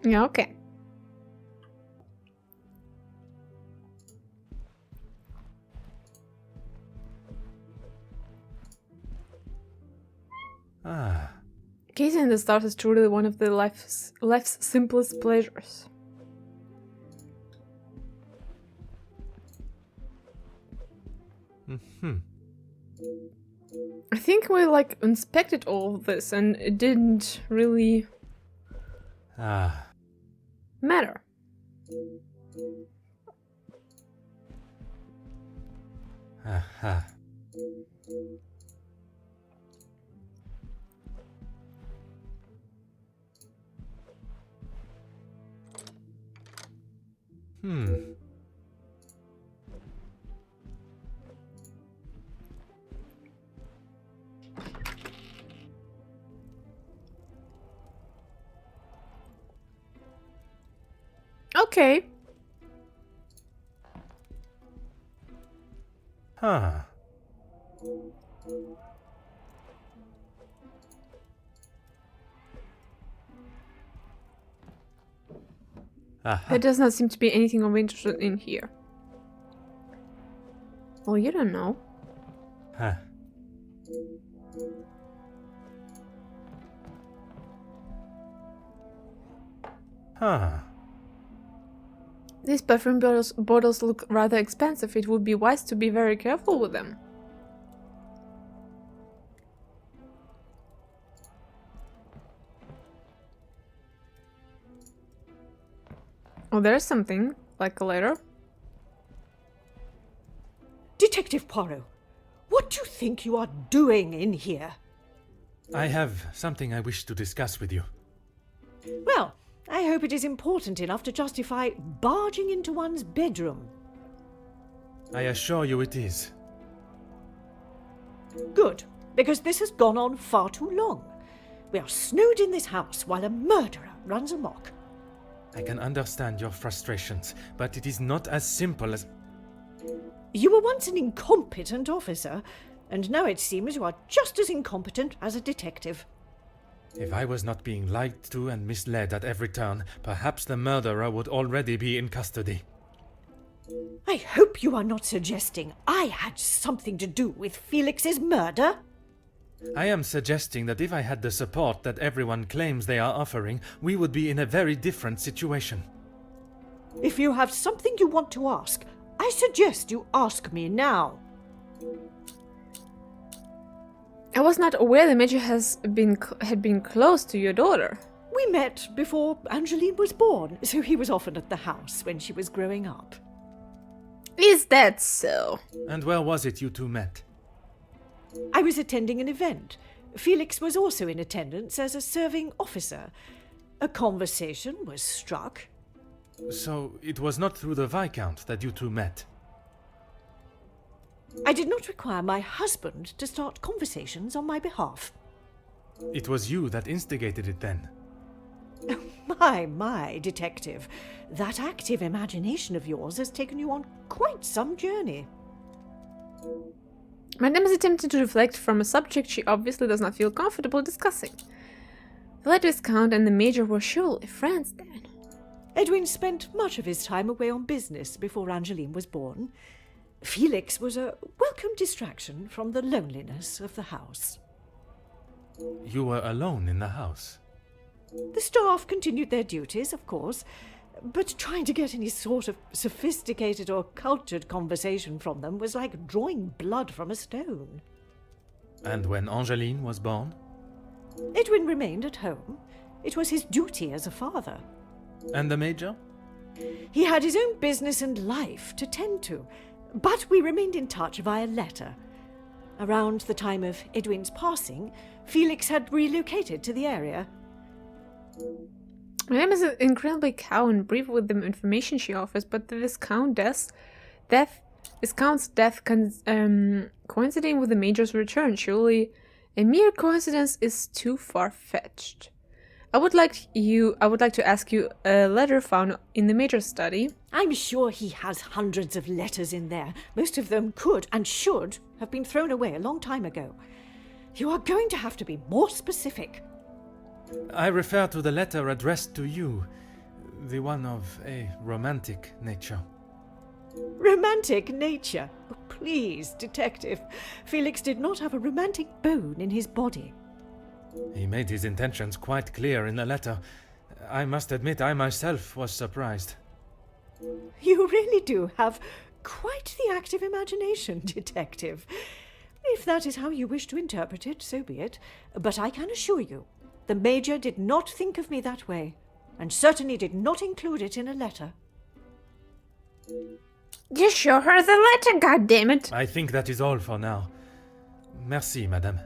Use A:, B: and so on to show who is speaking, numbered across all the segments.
A: Yeah, okay.
B: Ah.
A: Gazing at the stars is truly one of life's simplest pleasures. I think we inspected all of this and it didn't really matter.
B: Aha.
A: Okay.
B: Huh. Aha.
A: There does not seem to be anything of interest in here. Well, you don't know.
B: Huh. Huh.
A: These perfume bottles look rather expensive. It would be wise to be very careful with them. Oh, there's something, like a letter.
C: Detective Poirot, what do you think you are doing in here?
B: I have something I wish to discuss with you.
C: Well, I hope it is important enough to justify barging into one's bedroom.
B: I assure you it is.
C: Good, because this has gone on far too long. We are snowed in this house while a murderer runs amok.
B: I can understand your frustrations, but it is not as simple as...
C: You were once an incompetent officer, and now it seems you are just as incompetent as a detective.
B: If I was not being lied to and misled at every turn, perhaps the murderer would already be in custody.
C: I hope you are not suggesting I had something to do with Felix's murder.
B: I am suggesting that if I had the support that everyone claims they are offering, we would be in a very different situation.
C: If you have something you want to ask, I suggest you ask me now.
A: I was not aware the Major had been close to your daughter.
C: We met before Angeline was born, so he was often at the house when she was growing up.
A: Is that so?
B: And where was it you two met?
C: I was attending an event. Felix was also in attendance as a serving officer. A conversation was struck.
B: So it was not through the Viscount that you two met?
C: I did not require my husband to start conversations on my behalf.
B: It was you that instigated it then?
C: My, detective. That active imagination of yours has taken you on quite some journey.
A: Madame is attempting to reflect from a subject she obviously does not feel comfortable discussing. The late Viscount and the Major were surely friends then.
C: Edwin spent much of his time away on business before Angeline was born. Felix was a welcome distraction from the loneliness of the house.
B: You were alone in the house?
C: The staff continued their duties, of course, but trying to get any sort of sophisticated or cultured conversation from them was like drawing blood from a stone.
B: And when Angeline was born?
C: Edwin remained at home. It was his duty as a father.
B: And the Major?
C: He had his own business and life to tend to, but we remained in touch via letter. Around the time of Edwin's passing, Felix had relocated to the area.
A: Madame is incredibly calm and brief with the information she offers, but the Viscount's death coinciding with the Major's return, surely a mere coincidence is too far-fetched. I would like to ask you a letter found in the Major's study.
C: I'm sure he has hundreds of letters in there. Most of them could and should have been thrown away a long time ago. You are going to have to be more specific.
B: I refer to the letter addressed to you. the one of a romantic nature.
C: Romantic nature? Oh, please, Detective. Felix did not have a romantic bone in his body.
B: He made his intentions quite clear in the letter. I must admit I myself was surprised.
C: You really do have quite the active imagination, Detective. If that is how you wish to interpret it, so be it. But I can assure you, the Major did not think of me that way, and certainly did not include it in a letter.
A: Just show her the letter, goddammit!
B: I think that is all for now. Merci, madame.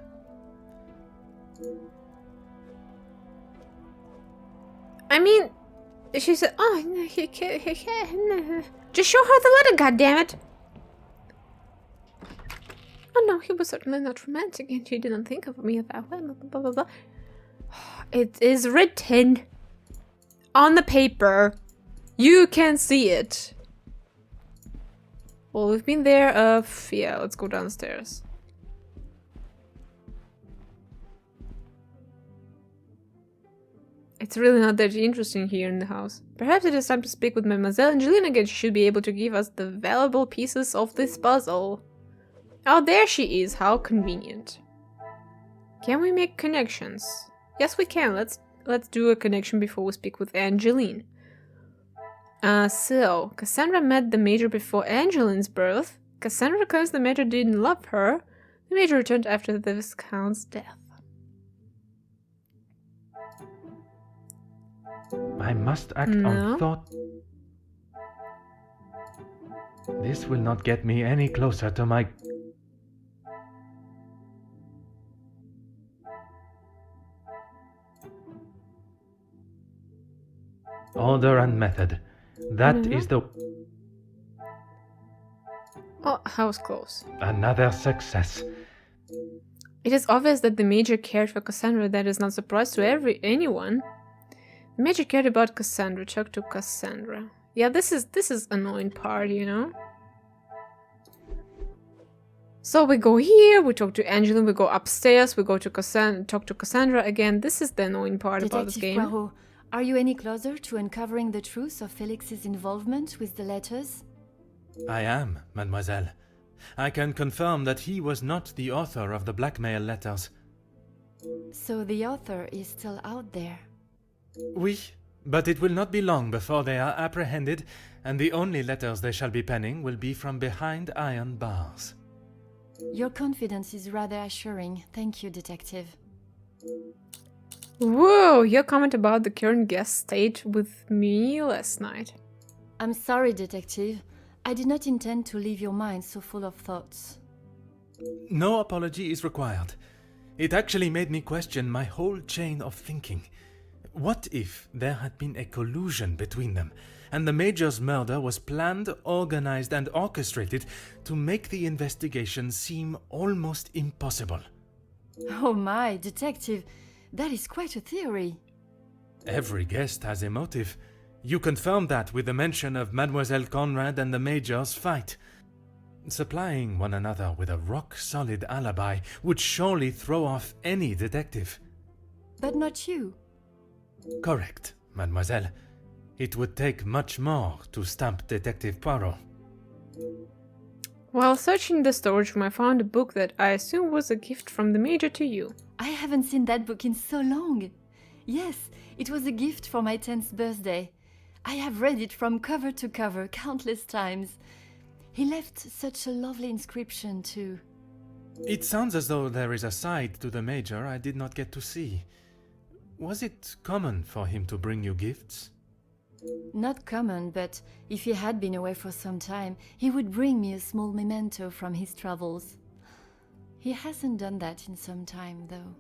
A: I mean, she said, oh, no, just show her the letter, goddammit! Oh no, he was certainly not romantic and he didn't think of me that way, blah, blah, blah. It is written on the paper. You can see it. Well, we've been there, yeah, let's go downstairs. It's really not that interesting here in the house. Perhaps it is time to speak with Mademoiselle Angeline again. She should be able to give us the valuable pieces of this puzzle. Oh, there she is. How convenient. Can we make connections? Yes, we can. Let's do a connection before we speak with Angeline. So, Cassandra met the Major before Angeline's birth. Cassandra claims the Major didn't love her. The Major returned after the Viscount's death.
B: I must act on thought. This will not get me any closer to my... Order and method. That is the...
A: Oh, I was close.
B: Another success.
A: It is obvious that the Major cared for Cassandra. That is not a surprise to anyone. The Major cared about Cassandra. Talk to Cassandra. Yeah, this is annoying part, you know. So we go here, we talk to Angeline, we go upstairs, we go to talk to Cassandra again. This is the annoying part about this game.
D: Detective Poirot, are you any closer to uncovering the truth of Felix's involvement with the letters?
B: I am, mademoiselle. I can confirm that he was not the author of the blackmail letters.
D: So the author is still out there.
B: Oui, but it will not be long before they are apprehended, and the only letters they shall be penning will be from behind iron bars.
D: Your confidence is rather assuring. Thank you, Detective.
A: Whoa, your comment about the current guest stayed with me last night.
D: I'm sorry, Detective. I did not intend to leave your mind so full of thoughts.
B: No apology is required. It actually made me question my whole chain of thinking. What if there had been a collusion between them, and the Major's murder was planned, organized, and orchestrated to make the investigation seem almost impossible?
D: Oh my, Detective, that is quite a theory.
B: Every guest has a motive. You confirmed that with the mention of Mademoiselle Conrad and the Major's fight. Supplying one another with a rock-solid alibi would surely throw off any detective.
D: But not you.
B: Correct, mademoiselle. It would take much more to stamp Detective Poirot.
A: While searching the storage room, I found a book that I assume was a gift from the Major to you.
D: I haven't seen that book in so long. Yes, it was a gift for my 10th birthday. I have read it from cover to cover countless times. He left such a lovely inscription too.
B: It sounds as though there is a side to the Major I did not get to see. Was it common for him to bring you gifts?
D: Not common, but if he had been away for some time, he would bring me a small memento from his travels. He hasn't done that in some time, though.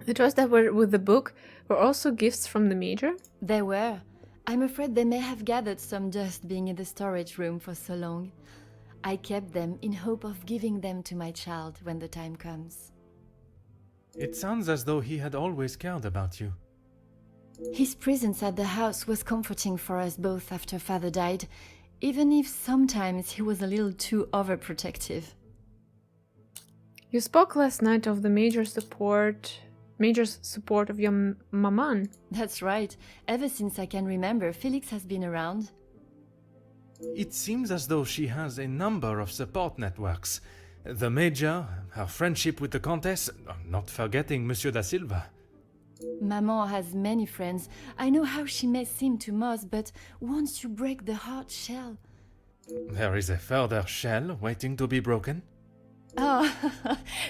A: The toys that were with the book were also gifts from the Major?
D: They were. I'm afraid they may have gathered some dust being in the storage room for so long. I kept them in hope of giving them to my child when the time comes.
B: It sounds as though he had always cared about you.
D: His presence at the house was comforting for us both after Father died, even if sometimes he was a little too overprotective.
A: You spoke last night of the Major's support Major's support of your maman.
D: That's right. Ever since I can remember, Felix has been around.
B: It seems as though she has a number of support networks. The Major, her friendship with the Countess, not forgetting Monsieur da Silva.
D: Maman has many friends. I know how she may seem to most, but once you break the hard shell...
B: There is a further shell waiting to be broken.
D: Oh,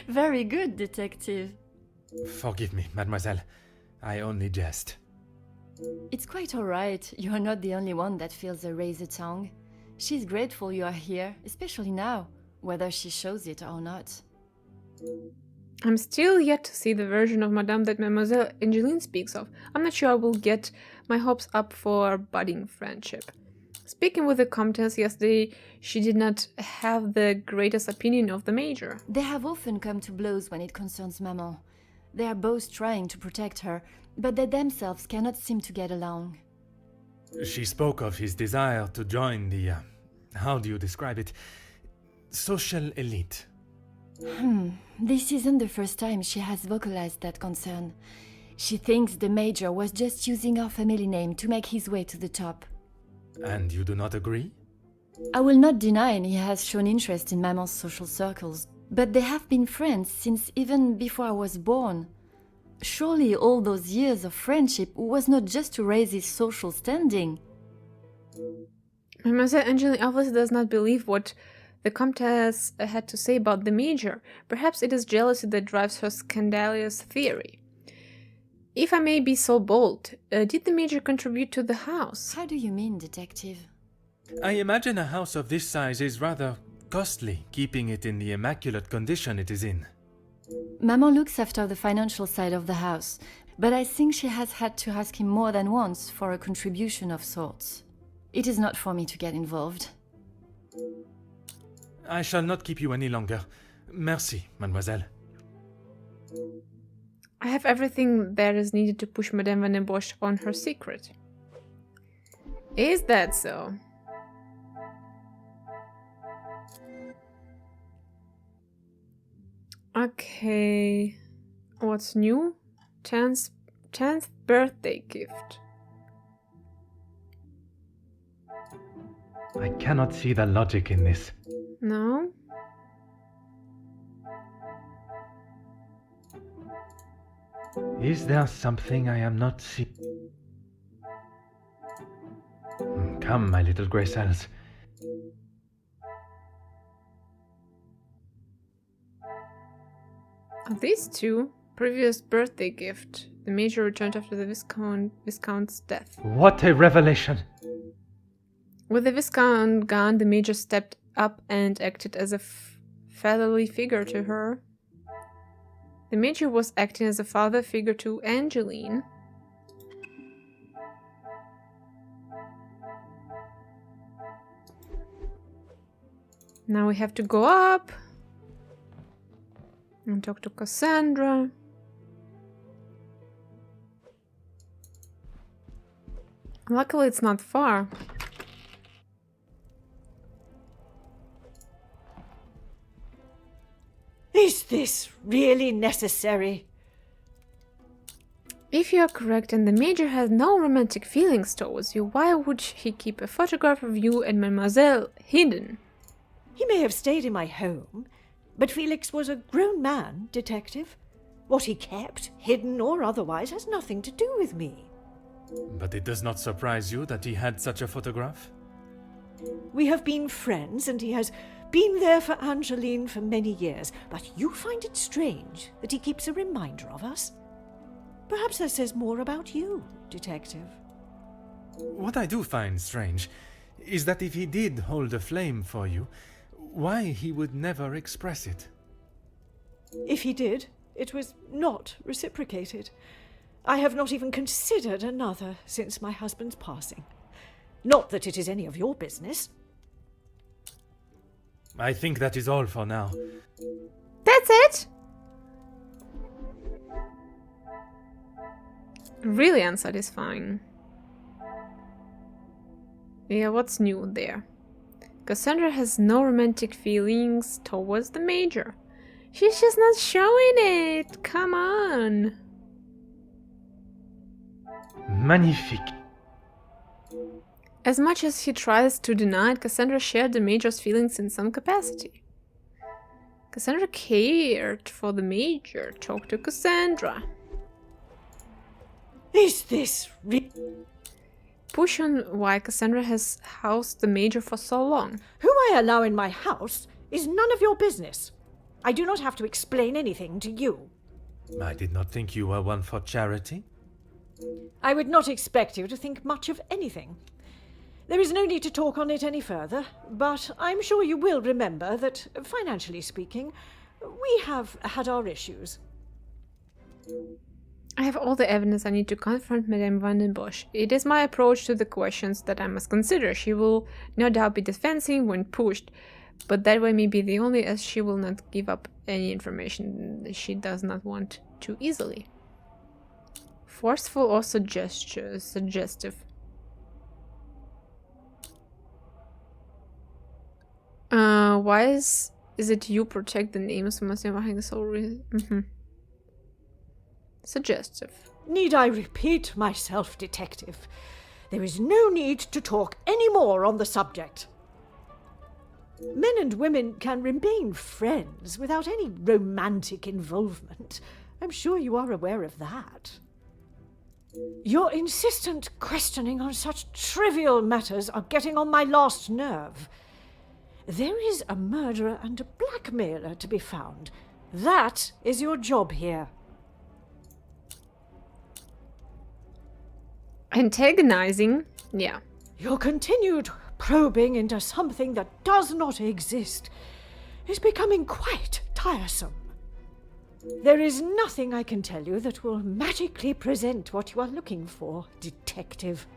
D: very good, detective.
B: Forgive me, mademoiselle. I only jest.
D: It's quite all right. You're not the only one that feels a razor tongue. She's grateful you are here, especially now, whether she shows it or not.
A: I'm still yet to see the version of Madame that Mademoiselle Angeline speaks of. I'm not sure I will get my hopes up for our budding friendship. Speaking with the Comtesse yesterday, she did not have the greatest opinion of the Major.
D: They have often come to blows when it concerns Maman. They are both trying to protect her, but they themselves cannot seem to get along.
B: She spoke of his desire to join the, how do you describe it? Social elite.
D: This isn't the first time she has vocalized that concern. She thinks the Major was just using our family name to make his way to the top.
B: And you do not agree?
D: I will not deny he has shown interest in Maman's social circles, but they have been friends since even before I was born. Surely all those years of friendship was not just to raise his social standing.
A: Mademoiselle Angeline obviously does not believe what the Comtesse had to say about the Major. Perhaps it is jealousy that drives her scandalous theory. If I may be so bold, did the Major contribute to the house?
D: How do you mean, detective?
B: I imagine a house of this size is rather costly, keeping it in the immaculate condition it is in.
D: Maman looks after the financial side of the house, but I think she has had to ask him more than once for a contribution of sorts. It is not for me to get involved.
B: I shall not keep you any longer. Merci, mademoiselle.
A: I have everything that is needed to push Madame Van den Bosch on her secret. Is that so? Okay. What's new? 10th birthday gift.
B: I cannot see the logic in this.
A: No?
B: Is there something I am not seeing? Come, my little grey cells.
A: Of these two, previous birthday gift. The Major returned after the Viscount's death.
B: What a revelation!
A: With the Viscount gone, the Major stepped up and acted as a fatherly figure to her. The Major was acting as a father figure to Angeline. Now we have to go up and talk to Cassandra. Luckily, it's not far.
C: Is this really necessary?
A: If you are correct and the Major has no romantic feelings towards you, why would he keep a photograph of you and Mademoiselle hidden?
C: He may have stayed in my home, but Felix was a grown man, detective. What he kept, hidden or otherwise, has nothing to do with me.
B: But it does not surprise you that he had such a photograph?
C: We have been friends, and he has been there for Angeline for many years, but you find it strange that he keeps a reminder of us? Perhaps that says more about you, detective.
B: What I do find strange is that if he did hold a flame for you, why he would never express it.
C: If he did, it was not reciprocated. I have not even considered another since my husband's passing. Not that it is any of your business.
B: I think that is all for now.
A: That's it? Really unsatisfying. Yeah, what's new there? Cassandra has no romantic feelings towards the Major. She's just not showing it. Come on.
B: Magnifique.
A: As much as he tries to deny it, Cassandra shared the Major's feelings in some capacity. Cassandra cared for the Major. Talk to Cassandra.
C: Is this
A: Push on why Cassandra has housed the Major for so long.
C: Who I allow in my house is none of your business. I do not have to explain anything to you.
B: I did not think you were one for charity.
C: I would not expect you to think much of anything. There is no need to talk on it any further, but I'm sure you will remember that, financially speaking, we have had our issues.
A: I have all the evidence I need to confront Madame van den Bosch. It is my approach to the questions that I must consider. She will no doubt be defensive when pushed, but that way may be the only, as she will not give up any information that she does not want too easily. Forceful or suggestive? Why is it you protect the names of Monsieur Suggestive.
C: Need I repeat myself, detective? There is no need to talk any more on the subject. Men and women can remain friends without any romantic involvement. I'm sure you are aware of that. Your insistent questioning on such trivial matters are getting on my last nerve. There is a murderer and a blackmailer to be found. That is your job here.
A: Antagonizing? Yeah.
C: Your continued probing into something that does not exist is becoming quite tiresome. There is nothing I can tell you that will magically present what you are looking for, detective.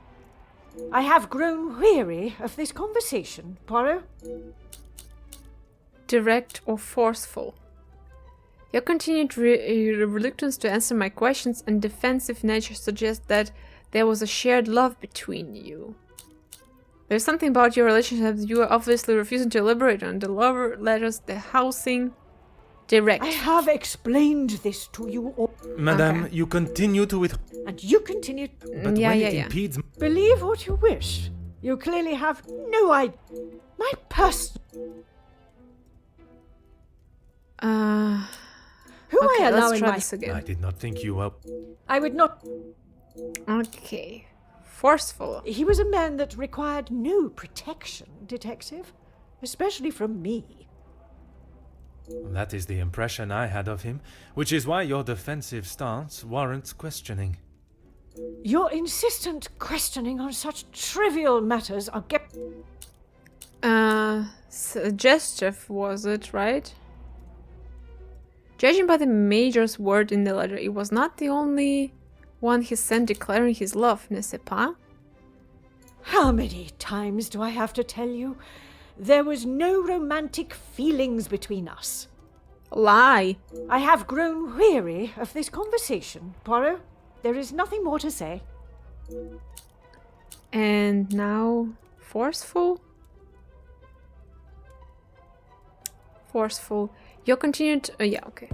C: I have grown weary of this conversation, Poirot.
A: Direct or forceful? Your continued reluctance to answer my questions and defensive nature suggest that there was a shared love between you. There's something about your relationship that you are obviously refusing to elaborate on. The love letters, the housing. Direct.
C: I have explained this to you all.
B: Madame,
A: Okay.
B: you continue to
C: And you continue.
B: But
A: Yeah,
B: when
A: yeah,
B: it
A: yeah.
B: impedes...
C: Believe what you wish. You clearly have no idea. My Who
A: Okay,
C: I allow
A: let's
C: in
A: try
C: my...
A: this
B: I
A: again.
B: did not think you were...
C: I would not...
A: Okay. Forceful.
C: He was a man that required no protection, detective. Especially from me.
B: That is the impression I had of him, which is why your defensive stance warrants questioning.
C: Your insistent questioning on such trivial matters are
A: Suggestive was it, right? Judging by the Major's word in the letter, it was not the only one he sent declaring his love, n'est-ce pas?
C: How many times do I have to tell you? There was no romantic feelings between us.
A: Lie.
C: I have grown weary of this conversation, Poirot. There is nothing more to say.
A: And now, forceful? Forceful. You continued... yeah, okay.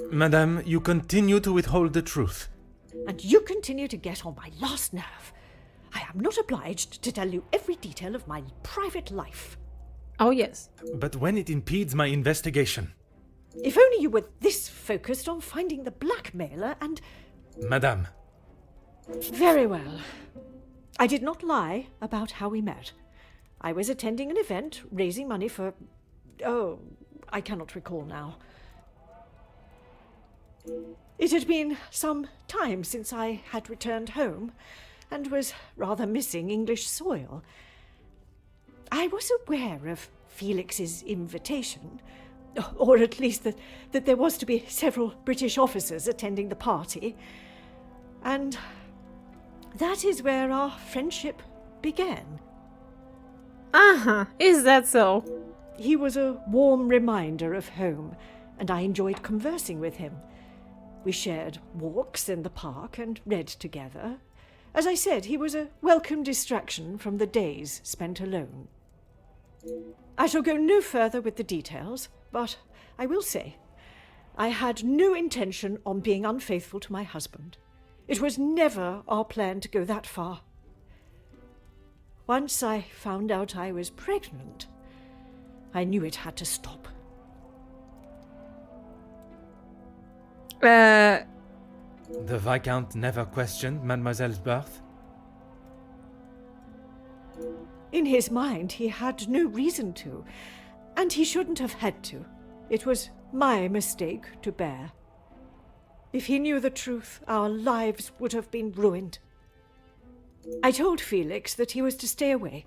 B: Madame, you continue to withhold the truth.
C: And you continue to get on my last nerve. I am not obliged to tell you every detail of my private life.
A: Oh, yes.
B: But when it impedes my investigation...
C: If only you were this focused on finding the blackmailer and...
B: Madame,
C: Very well. I did not lie about how we met. I was attending an event, raising money for... Oh, I cannot recall now. It had been some time since I had returned home, and was rather missing English soil. I was aware of Felix's invitation, or at least that there was to be several British officers attending the party, and that is where our friendship began.
A: Uh-huh. Is that so?
C: He was a warm reminder of home, and I enjoyed conversing with him. We shared walks in the park and read together. As I said, he was a welcome distraction from the days spent alone. I shall go no further with the details, but I will say I had no intention on being unfaithful to my husband, It was never our plan to go that far. Once I found out I was pregnant, I knew it had to stop.
B: The Viscount never questioned Mademoiselle's birth?
C: In his mind, he had no reason to, and he shouldn't have had to. It was my mistake to bear. If he knew the truth, our lives would have been ruined. I told Felix that he was to stay away,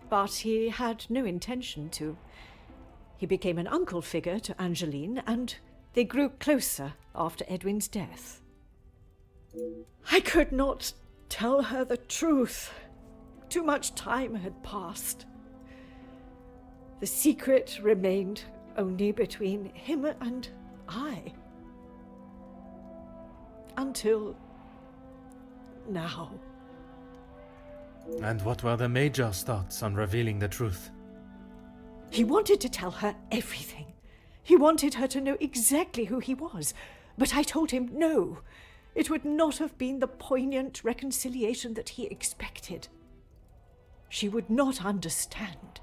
C: but he had no intention to. He became an uncle figure to Angeline, and they grew closer after Edwin's death. I could not tell her the truth. Too much time had passed. The secret remained only between him and I. Until now.
B: And what were the Major's thoughts on revealing the truth?
C: He wanted to tell her everything. He wanted her to know exactly who he was. But I told him no. It would not have been the poignant reconciliation that he expected. She would not understand.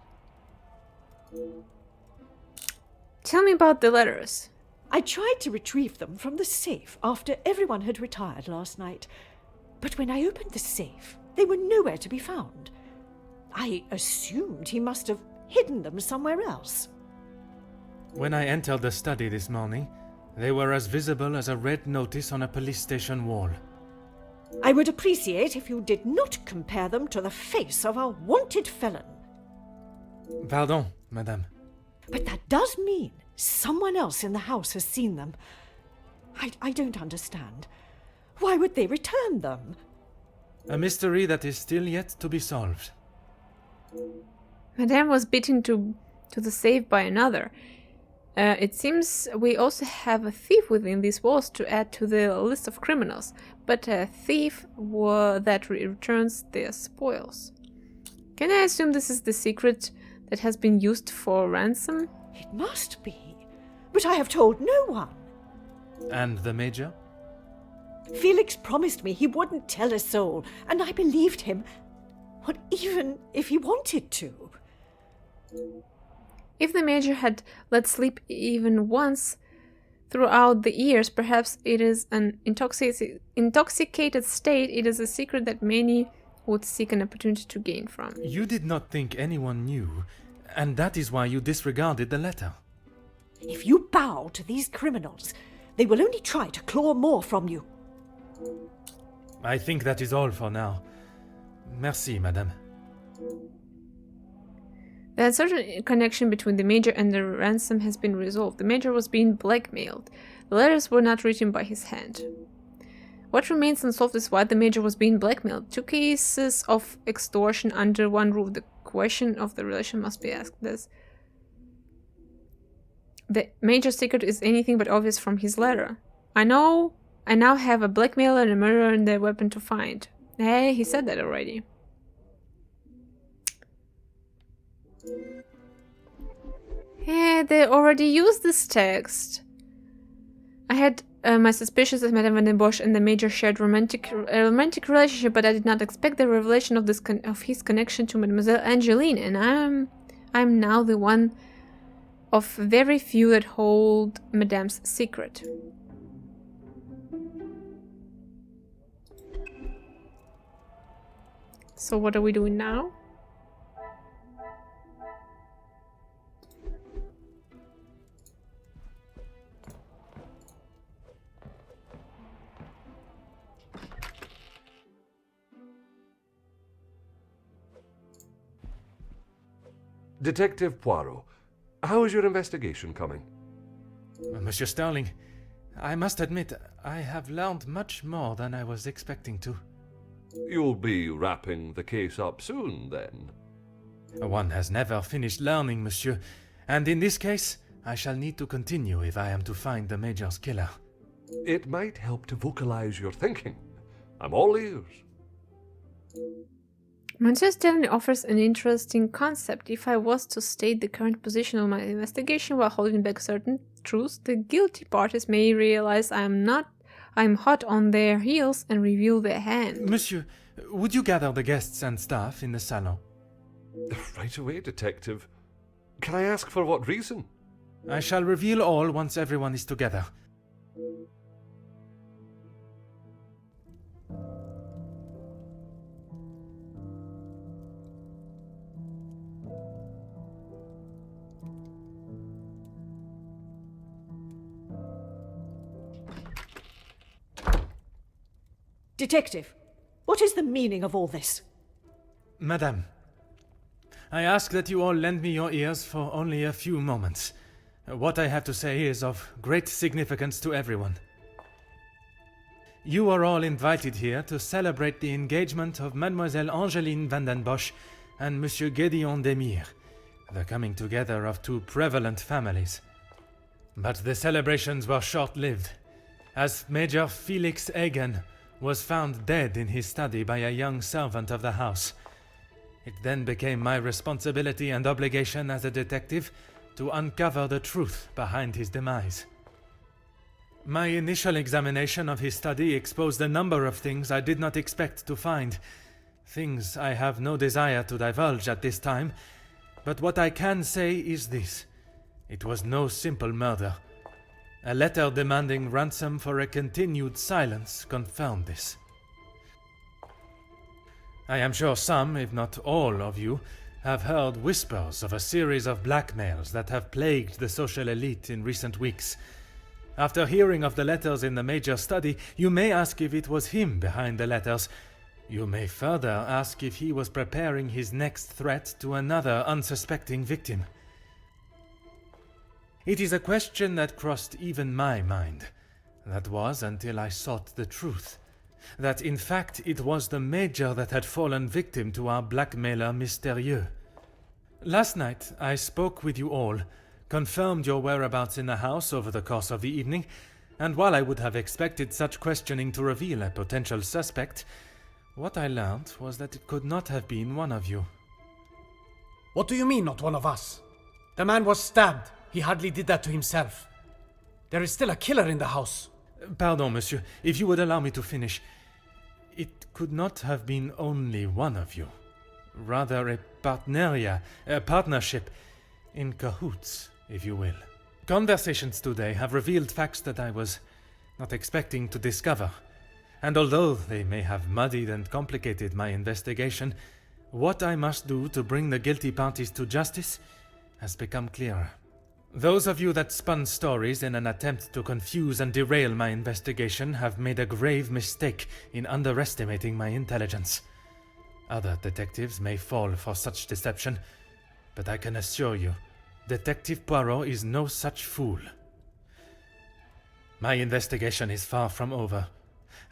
A: Tell me about the letters.
C: I tried to retrieve them from the safe after everyone had retired last night. But when I opened the safe, they were nowhere to be found. I assumed he must have hidden them somewhere else.
B: When I entered the study this morning, they were as visible as a red notice on a police station wall.
C: I would appreciate if you did not compare them to the face of a wanted felon.
B: Pardon, madame.
C: But that does mean someone else in the house has seen them. I don't understand. Why would they return them?
B: A mystery that is still yet to be solved.
A: Madame was beaten to the safe by another. It seems we also have a thief within these walls to add to the list of criminals, but a thief that returns their spoils. Can I assume this is the secret that has been used for ransom?
C: It must be, but I have told no one.
B: And the Major?
C: Felix promised me he wouldn't tell a soul, and I believed him, even if he wanted to.
A: If the Major had let slip even once throughout the years, perhaps it is an intoxicated state. It is a secret that many would seek an opportunity to gain from.
B: You did not think anyone knew, and that is why you disregarded the letter.
C: If you bow to these criminals, they will only try to claw more from you.
B: I think that is all for now. Merci, madame.
A: The uncertain connection between the Major and the ransom has been resolved. The Major was being blackmailed. The letters were not written by his hand. What remains unsolved is why the Major was being blackmailed. 2 cases of extortion under one roof. The question of the relation must be asked. The Major's secret is anything but obvious from his letter. I now have a blackmailer and a murderer and a weapon to find. Hey, he said that already. Yeah, they already used this text. I had my suspicions that Madame Van den Bosch and the Major shared a romantic relationship, but I did not expect the revelation of his connection to Mademoiselle Angeline, and I'm now the one of very few that hold Madame's secret. So what are we doing now?
E: Detective Poirot, how is your investigation coming?
B: Monsieur Sterling, I must admit, I have learned much more than I was expecting to.
E: You'll be wrapping the case up soon, then?
B: One has never finished learning, monsieur, and in this case, I shall need to continue if I am to find the Major's killer.
E: It might help to vocalize your thinking. I'm all ears.
A: Monsieur Sterling offers an interesting concept. If I was to state the current position of my investigation while holding back certain truths, the guilty parties may realize I am not I'm hot on their heels and reveal their hand.
B: Monsieur, would you gather the guests and staff in the salon?
E: Right away, Detective. Can I ask for what reason?
B: I shall reveal all once everyone is together.
C: Detective, what is the meaning of all this?
B: Madame, I ask that you all lend me your ears for only a few moments. What I have to say is of great significance to everyone. You are all invited here to celebrate the engagement of Mademoiselle Angeline van den Bosch and Monsieur Gédéon Demire, the coming together of two prevalent families. But the celebrations were short-lived, as Major Felix Egan was found dead in his study by a young servant of the house. It then became my responsibility and obligation as a detective to uncover the truth behind his demise. My initial examination of his study exposed a number of things I did not expect to find, things I have no desire to divulge at this time, but what I can say is this: it was no simple murder. A letter demanding ransom for a continued silence confirmed this. I am sure some, if not all of you, have heard whispers of a series of blackmails that have plagued the social elite in recent weeks. After hearing of the letters in the Major's study, you may ask if it was him behind the letters. You may further ask if he was preparing his next threat to another unsuspecting victim. It is a question that crossed even my mind. That was until I sought the truth. That in fact it was the Major that had fallen victim to our blackmailer Mystérieux. Last night I spoke with you all, confirmed your whereabouts in the house over the course of the evening, and while I would have expected such questioning to reveal a potential suspect, what I learned was that it could not have been one of you.
F: What do you mean, not one of us? The man was stabbed. He hardly did that to himself. There is still a killer in the house.
B: Pardon, monsieur, if you would allow me to finish. It could not have been only one of you. Rather a partnership, in cahoots, if you will. Conversations today have revealed facts that I was not expecting to discover. And although they may have muddied and complicated my investigation, what I must do to bring the guilty parties to justice has become clearer. Those of you that spun stories in an attempt to confuse and derail my investigation have made a grave mistake in underestimating my intelligence. Other detectives may fall for such deception, but I can assure you, Detective Poirot is no such fool. My investigation is far from over,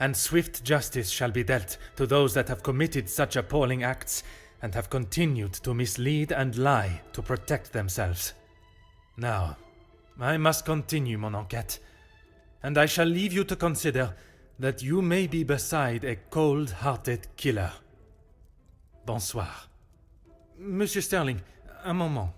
B: and swift justice shall be dealt to those that have committed such appalling acts and have continued to mislead and lie to protect themselves. Now, I must continue mon enquête, and I shall leave you to consider that you may be beside a cold-hearted killer. Bonsoir. Monsieur Sterling, un moment.